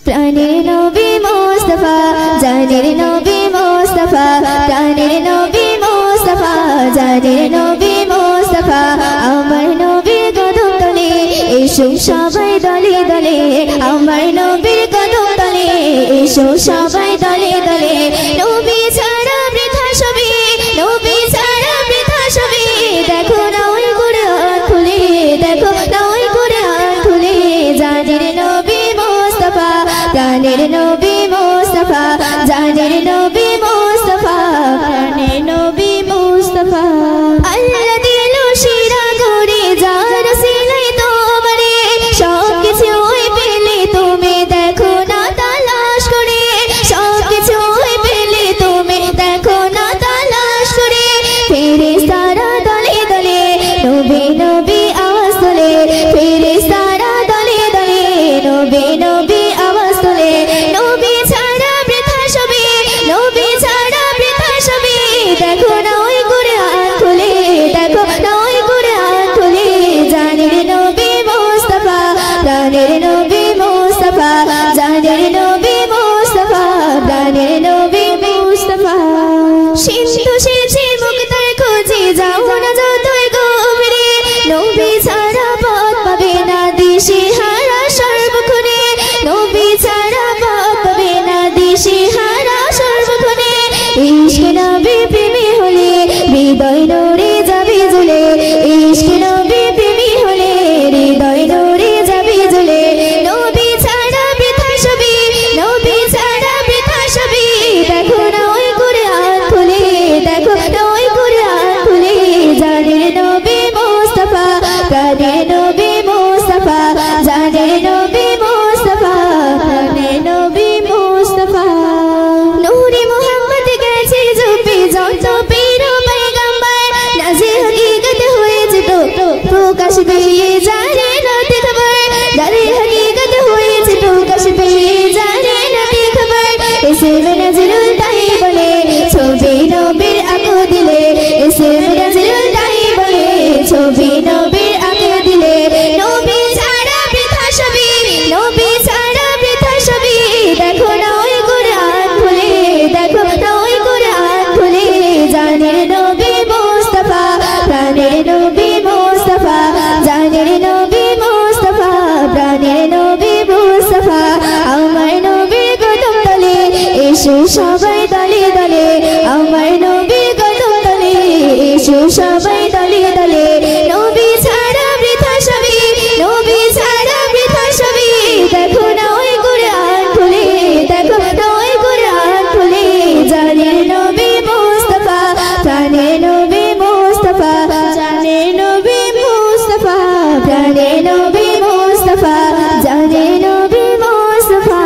প্রাণের নবী মুস্তাফা জানের নবী মুস্তাফা প্রাণের নবী মুস্তাফা জানের নবী মুস্তাফা আমার নবীর কদম তলে এসো সবাই দলে দলে আমার নবীর কদম তলে এসো সবাই দলে দলে নবী ছাড়া বৃথা সবই নবী ছাড়া বৃথা সবই দেখো না ওই কুরআন খুলে দেখো না ওই কুরআন খুলে জানের নবী মুস্তাফা প্রাণের নবী মুস্তাফা জানের নবী মুস্তাফা প্রাণের নবী মুস্তাফা আল্লাহ দিল শিরা করে যার সিলাই তোমারে সব কিছু পেলে তুমি দেখো না তালাশ করে সব কিছু পেলে তুমি দেখো না তালাশ করে ফেরেশতারা দলে দলে নবী নবী আওয়াজ তোলে ফেরেশতারা দলে দলে নবী নবী আওয়াজ তোলে নবী ছাড়া বৃথা সবই নবী ছাড়া বৃথা সবই দেখো না ওই কুরআন খুলে দেখো না ওই কুরআন খুলে জানের নবী মুস্তাফা প্রাণের নবী মুস্তাফা জানের নবী মুস্তাফা প্রাণের নবী মুস্তাফা সিন্ধু সেচে মুক্তার খোঁজে যাও না যতই গভীরে নবী ছাড়া পথ পাবে না দিশেহারা সর্বক্ষণে নবী ছাড়া পথ পাবে না দিশেহারা সর্বক্ষণে ইশক নবী প্রেমী হলে হৃদয় নূরে যাবে জ্বলে ইশক নবী প্রেমী হলে হৃদয় নূরে যাবে জ্বলে নবী ছাড়া বৃথা সবই নবী ছাড়া বৃথা সবই দেখো না ওই কুরআন খুলে দেখো না ওই কুরআন খুলে জানের নবী মুস্তাফা প্রাণের নবী মুস্তাফা জানের নবী মুস্তাফা প্রাণের নবী মুস্তাফা নূরে মুহাম্মদ গেছে জপে যত পীর পয়গম্বর নাজে হকিকত হয়েছে তো প্রকাশ পেয়ে জানে নবী খবর দারে হকিকত হয়েছে প্রকাশ পেয়ে জানে নবী খবর এসে নজরুল তাই বলে ছবি নবীর আঁকো দিলে এসে নজরুল তাই বলে ছবি নবীর আঁকো দিলে নবী ছাড়া বৃথা সবই নবী ছাড়া বৃথা সবই দেখো না ওই কুরআন খুলে দেখো না ওই কুরআন খুলে জানের নবী মুস্তাফা প্রাণের নবী মুস্তাফা জানের নবী মুস্তাফা প্রাণের নবী মুস্তাফা আমার নবীর কদম তলে এসো সবাই দলে দলে আমার নবীর কদম তলে এসো সবাই দলে দলে নবী ছাড়া বৃথা সবই নবী ছাড়া বৃথা সবই দেখো না ওই কুরআন খুলে দেখো না ওই কুরআন খুলে জানের নবী মুস্তাফা প্রাণের নবী মুস্তাফা জানের নবী মুস্তাফা প্রাণের নবী মুস্তাফা জানের নবী মুস্তাফা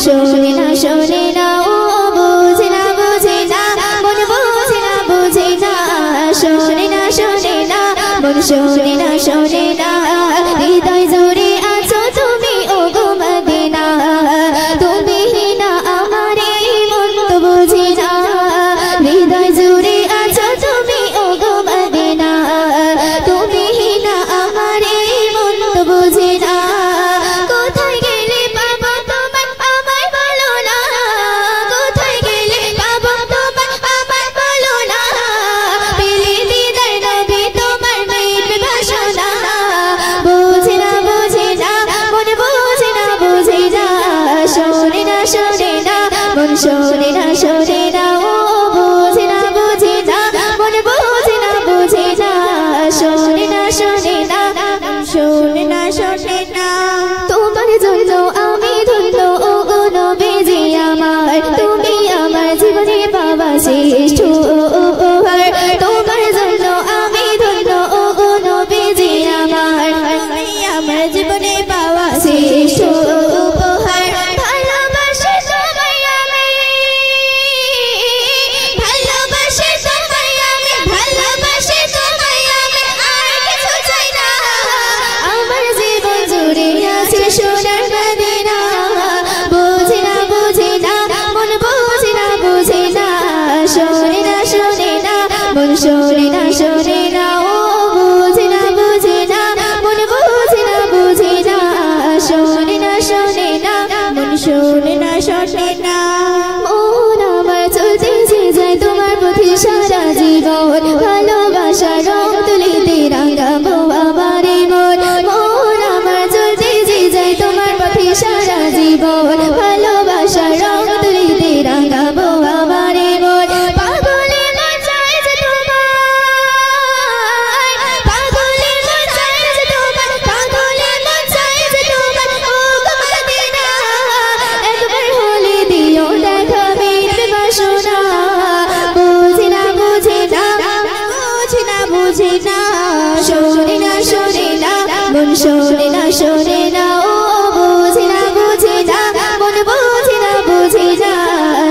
শোনে না শোনে না ও বোঝে না বোঝে না মন বোঝে না বোঝে না শোনে না শোনে না মন শোনে না শোনে না হৃদয় জুড়ে আছো তুমি ও গো মদিনা তুমি না আমার এই মন তো বুঝি না হৃদয় জুড়ে আছো তুমি ও গো মদিনা তুমি না আমার এই মন তো বুঝি না কোথায় গেলে পাবো তোমার আমায় বলো না কোথায় গেলে পাবো তোমার আমায় বলো না পেলে দিদার নবী তোমার মিটবে বাসনা বুঝে না বুঝে না মন বুঝে না বুঝে না শোনে না শোনে না মন শোনে না শোনে না ও বুঝে না বুঝে না মন বুঝে না বুঝে না শোনে না শোনে না শোনে না শোনে না তোমার জন্য আমি ধন্য ও গো নবীজি আমার তুমি আমার জীবনে পাওয়া শ্রেষ্ঠ উপহার তোমার জন্য আমি ধন্য ও গো নবীজি আমার তুমি আমার জীবনে পাওয়া শ্রেষ্ঠ উপহার ভালোবাসি তোমায় আমি ভালোবাসি তোমায় আমি ভালোবাসি তোমায় আমি আর কিছু চাই না আমার জীবন জুড়ে আছে সোনার মদিনা বুঝে না বুঝে না মন বুঝে না বুঝে না শোনে না শোনে না মন শোনে না শোনে না ও বুঝে না বুঝে না মন বুঝে না বুঝে না শোনে না শোনে না মন শোনে না শোনে না মন আমার চলতে যে যায় তোমার পথে সারা জীবন ভালোবাসা রং তুলিতে রাঙাবো আমার মন মন আমার চলতে যে যায় তোমার পথে সারা জীবন ভালোবাসা রং তুলিতে রাঙাবো আমার মন পাগলে মন চায় যে তোমার পাগলে মন চায় যে তোমার পাগলে মন চায় যে তোমার ও গো মদিনা একবার হলে দিও দেখা মিটবে বাসনা বুঝে না বুঝে না বুঝে না বুঝে না শোনে না শোনে না মন শোনে না শোনে না ও বুঝে না বুঝে না মন বুঝে না বুঝে না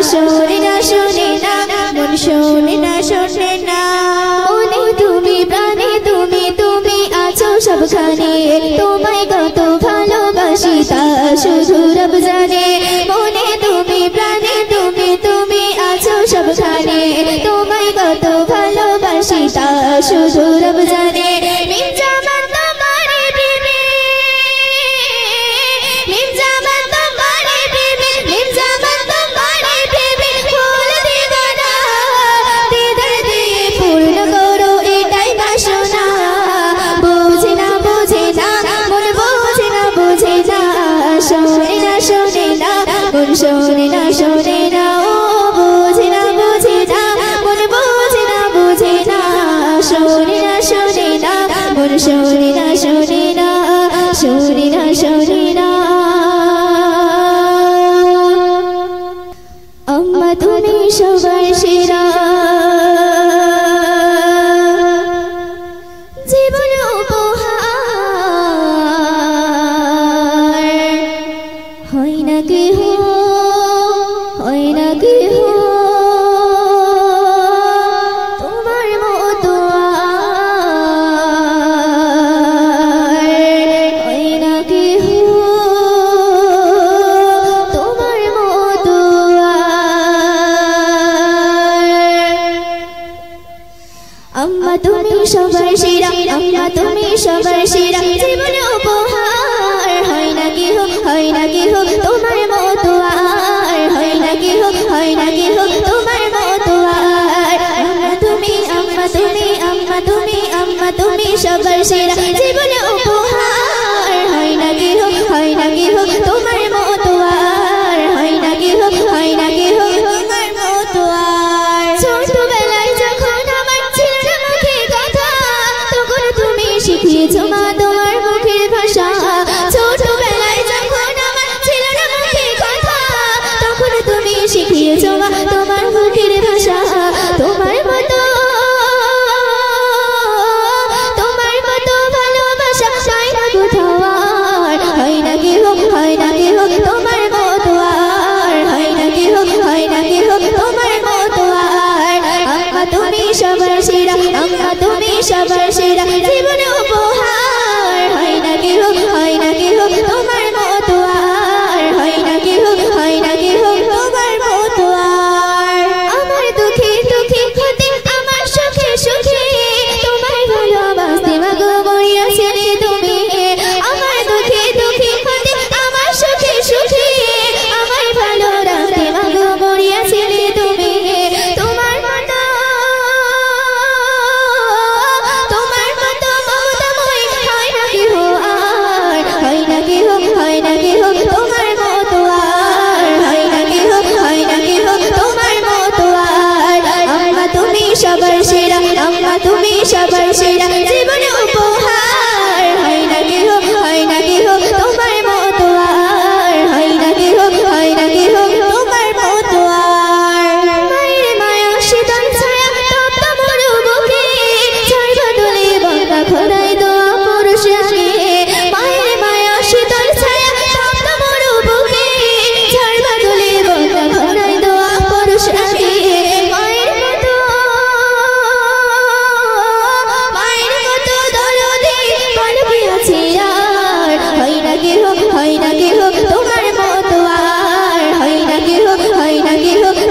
শোনে না শোনে না মন শোনে না শোনে না মনে তুমি প্রাণে তুমি তুমি আছো সবখানে তোমায় কত ভালোবাসি তা শুধু রব জানে মনে তুমি প্রাণে তুমি তুমি আছো সবখানে তোমায় কত ভালোবাসি তা শুধু রব জানে মির্জামান তোমারে বিবি মির্জামান তোমারে বিবি মির্জামান তোমারে বিবি ফুল দিবানা দিদার দিয়ে পূর্ণ করো এটাই বাসনা বুঝে না বুঝে না মন বুঝে না বুঝে না শোনে না শোনে না মন শোনে না শোনে না ও বুঝে না বুঝে না মন বুঝে না বুঝে না শোনে না শোনে না মন শোনে না শোনে না শোনে না শোনে না আম্মা তুমি সবার সেরা জীবন উপহার হয় না কেহ হয় না কেহ তোমার মতো আর হয় না কেহ তোমার মতো আম্মা তুমি সবার সেরা আম্মা তুমি সবার সেরা জীবন উপহার হয় না কেহ তোমার মতো আর হয় না কেহ তোমার মতো আর আম্মা তুমি আম্মা তুমি আম্মা তুমি আম্মা তুমি সবার সেরা জীবন উপহার হয় না কেহ তোমার মতো আর হয় না কেহ তোমার মতো আর ছোটবেলায় যখন আমার ছিল না মুখে কথা তখন তুমি শিখিয়েছো মা তোমার মুখের ভাষা ছোটবেলায় যখন আমার ছিল না মুখে কথা তখন তুমি শিখিয়েছো মা তোমার মুখের ভাষা তোমার মতো সবার সেরা জীবন উপহার হয় না কেহ তোমার মতো আর হয় না কেহ তোমার মতো আর আমার দুঃখে হতে আমার সুখে তোমায় ভালোবাসতে মাগো মরিয়াছিলে তুমি আমার দুঃখে হতে আমার সুখে আমায় ভালো রাখতে মাগো মরিয়াছিলে তুমি তোমার মতো মমতাময় হয় না কেহ আর হয় না কেহ তোমার মতো আর হয় না কেহ তোমার মতো আর আম্মা তুমি সবার সেরা জীবন উপহার হয় না কেহ তোমার মতো আর হয় না কেহ তোমার মতো আর মায়ের মায়া শীতল ছায়া তপ্ত মরু বুকে ছাই বদলে বন্ধা খোদাই দোয়া পুরুষ আগে মায়ের মায়া শীতল ছায়া তপ্ত মরু বুকে ছাই বদলে বন্ধা খোদাই দোয়া পুরুষ আগে মায়ের মতো দরদে পালকে আছে আর হয় না কেহ তোমার মতো আর হয় না কেহ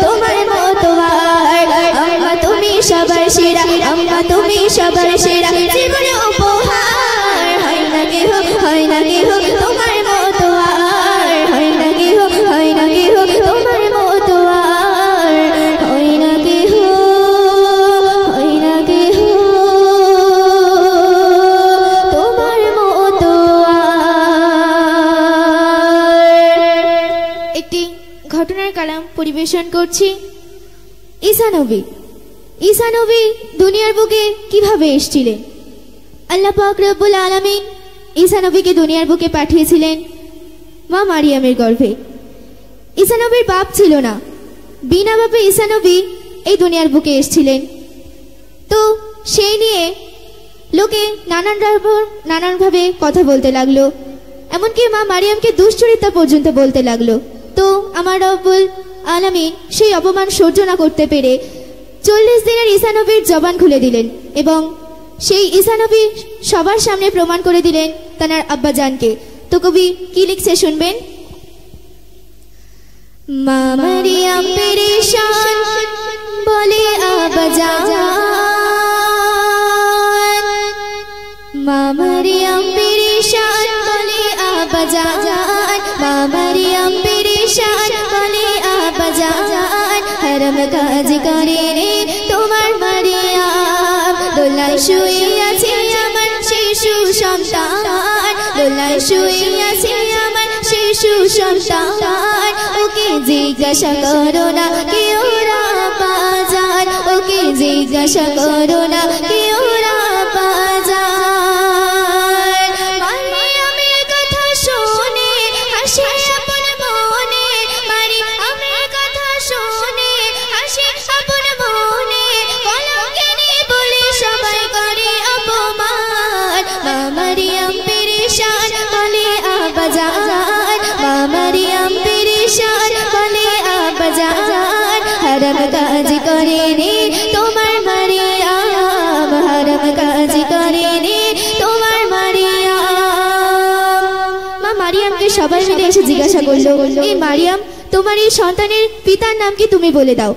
তোমার মতো আর আম্মা তুমি সবার সেরা জীবন উপহার হয় না কেহ তোমার মতো আর হয় না কেহ তোমার মতো আর হয় না কেহ তোমার মতো আর একটি ঘটনার কালাম পরিবেশন করছি। ঈসা নবী দুনিয়ার বুকে কিভাবে এসেছিলেন? আল্লাহ পাক রব্বুল আলামিন ঈসা নবীকে দুনিয়ার বুকে পাঠিয়েছিলেন মা মারিয়ামের গর্ভে। ঈসা নবীর বাপ ছিল না, বিনা বাপে ঈসা নবী এই দুনিয়ার বুকে এসেছিলেন। তো সেই নিয়ে লোকে নানানভাবে কথা বলতে লাগলো, এমনকি মা মারিয়ামকে দুশ্চরিত্রা পর্যন্ত বলতে লাগলো। তো আমার রব্বুল আলামিন সেই অপমান সহ্য না করতে পেরে 40 দিনের ঈসা নবীর জবান খুলে দিলেন এবং সেই ঈসা নবী সবার সামনে প্রমাণ করে দিলেন তার আব্বাজানকে। তো কবি কি লিখছে শুনবেন। মা মারিয়াম পেরেশান বলে আব্বাজান, মা মারিয়াম পেরেশান বলে আব্বাজান, মা মারিয়াম পেরেশান বলে আব্বাজান, হারাম কাজ করে রে তোমার মারিয়াম, দোলায় শুয়ে আছে আমার শিশু সন্তান, দোলায় শুয়ে আছে আমার শিশু সন্তান, ওকে জিজ্ঞাসা করো না কে ওরা বাজার, ওকে জিজ্ঞাসা করো না কে ওরা বাজার। মারিয়ামের কথা শুনে হাসে আপন মনে, মারিয়ামের কথা শুনে হাসে আপন মনে, কলঙ্কিনী বলে সবাই করে অপমান। মা মারিয়াম পেরেশান বলে আব্বাজান, মা মারিয়াম পেরেশান বলে আব্বাজান, হারাম কাজ করে রে তোমার মারিয়াম, হারাম কাজ করে রে তোমার মারিয়াম। মা মারিয়ামকে সবাই মিলে এসে জিজ্ঞাসা করলো, এই মারিয়াম তোমার এই সন্তানের পিতার নাম কি তুমি বলে দাও।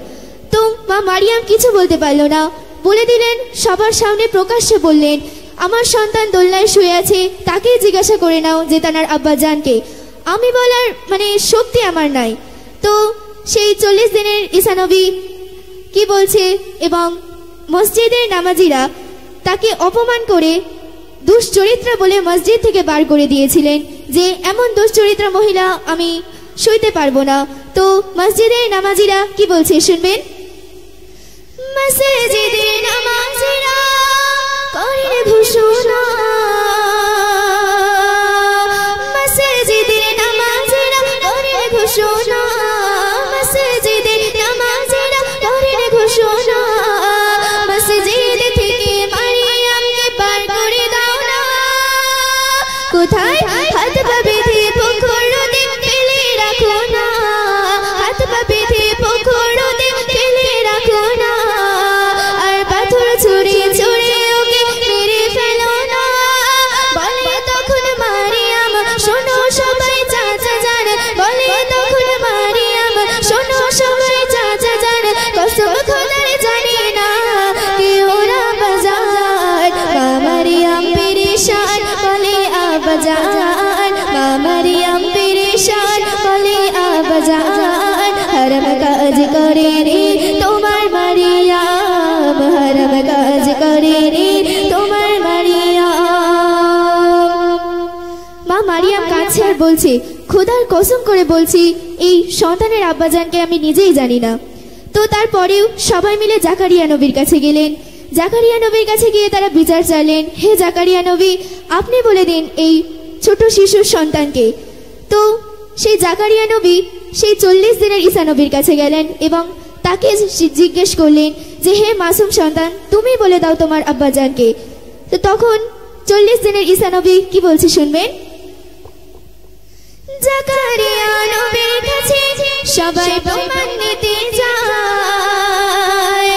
তো মা মারিয়াম কিছু বলতে পারলো না, বলে দিলেন সবার সামনে প্রকাশ্যে বললেন, আমার সন্তান দোলনায় শুয়ে আছে, তাকেই জিজ্ঞাসা করে নাও যে তার আব্বাজানকে, আমি বলার শক্তি আমার নাই। তো সেই 40 দিনের ঈসা নবী কি বলছে এবং মসজিদের নামাজিরা তাকে অপমান করে দুশ্চরিত্রা বলে মসজিদ থেকে বার করে দিয়েছিলেন যে এমন দুশ্চরিত্রা মহিলা আমি সইতে পারবো না। তো মসজিদের নামাজিরা কি বলছে শুনবেন। মসজিদের নামাজিরা করে ঘোষণা, মসজিদের নামাজিরা করে ঘোষণা, মসজিদের নামাজিরা করে ঘোষণা, মসজিদ থেকে মারিয়ামকে বার করে দাও না, কোথায় হাত পা বেঁধে পুকুরতে ফেলে রাখো না, হাত পা বেঁধে পুকুরতে ফেলে রাখো না, আর পাথর ছুঁড়ে ছুঁড়ে ওকে করেনি তোমার মারিয়াম, হারাম কাজ করেনি তোমার মারিয়াম। মা মারিয়াম কাঁদছে আর বলছে, খোদার কসম করে বলছি এই সন্তানের আব্বাজানকে আমি নিজেই জানি না। তো তারপরেও সবাই মিলে জাকারিয়া নবীর কাছে গেলেন। জাকারিয়া নবীর কাছে গিয়ে তারা বিচার চাইলেন, হে জাকারিয়া নবী, আপনি বলে দিন এই ছোট শিশুর সন্তানকে। তো সেই জাকারিয়া নবী সেই 40 দিনের ঈসা নবীর কাছে গেলেন এবং তাকে জিজ্ঞেস করলেন যে, হে মাসুম সন্তান, তুমি বলে দাও তোমার আব্বাজানকে। তো তখন 40 দিনের ঈসা নবী কি বলছে শুনবেন। জাকারিয়া নবীর কাছে সবাই প্রমাণ নিতে যায়,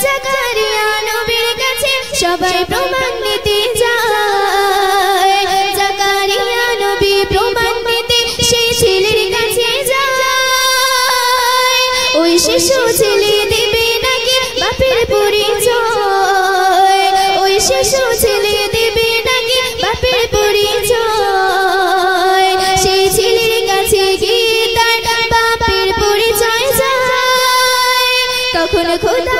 জাকারিয়া নবীর কাছে সবাই প্রমাণ নিতে যায়, জাকারিয়া নবী প্রমাণ নিতে সেই ছেলের কাছে যায়। ওই শিশু ছেলে দেবে নাকি বাপের পরিচয়, ওই শিশু ছেলে দেবে নাকি বাপের পরিচয়, সেই ছেলের কাছে গিয়ে তার বাপের পরিচয় যায়। তখন খোদা